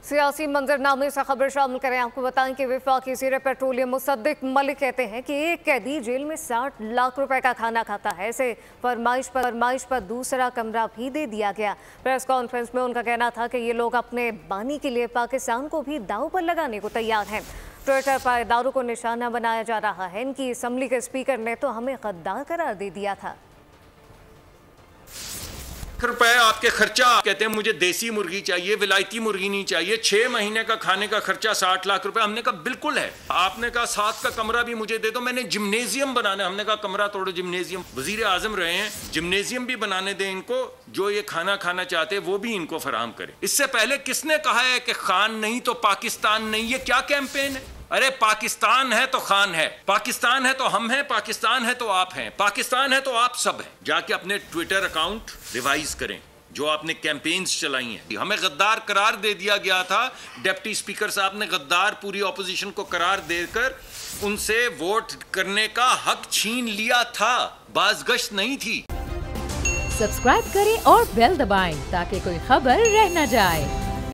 सियासी मंजरनामे से खबर शामिल करें। आपको बताएं कि वफाकी वज़ीर पेट्रोलियम मुसद्दिक मलिक कहते हैं कि एक कैदी जेल में 60 लाख रुपए का खाना खाता है। ऐसे फरमाइश पर दूसरा कमरा भी दे दिया गया। प्रेस कॉन्फ्रेंस में उनका कहना था कि ये लोग अपने बानी के लिए पाकिस्तान को भी दांव पर लगाने को तैयार हैं। ट्विटर पर इदारों को निशाना बनाया जा रहा है। इनकी असम्बली के स्पीकर ने तो हमें गद्दार करार दे दिया था। रुपए आपके खर्चा, कहते हैं मुझे देसी मुर्गी चाहिए, विलायती मुर्गी नहीं चाहिए, 6 महीने का खाने का खर्चा 60 लाख रुपए। हमने कहा बिल्कुल है। आपने कहा 7 का कमरा भी मुझे दे दो, मैंने जिम्नेजियम बनाना। हमने कहा कमरा तोड़ो, जिम्नेजियम। वजीर आजम रहे हैं, जिम्नेजियम भी बनाने दें इनको, जो ये खाना खाना चाहते हैं वो भी इनको फराहम करें। इससे पहले किसने कहा है कि खान नहीं तो पाकिस्तान नहीं? ये क्या कैंपेन है? अरे पाकिस्तान है तो खान है, पाकिस्तान है तो हम हैं, पाकिस्तान है तो आप हैं, पाकिस्तान है तो आप सब हैं। जाके अपने ट्विटर अकाउंट रिवाइज करें जो आपने कैंपेन्स चलाई हैं। हमें गद्दार करार दे दिया गया था। डिप्टी स्पीकर साहब ने गद्दार पूरी ऑपोजिशन को करार देकर उनसे वोट करने का हक छीन लिया था, बाज़गश्त नहीं थी। सब्सक्राइब करें और बेल दबाएं ताकि कोई खबर रह न जाए।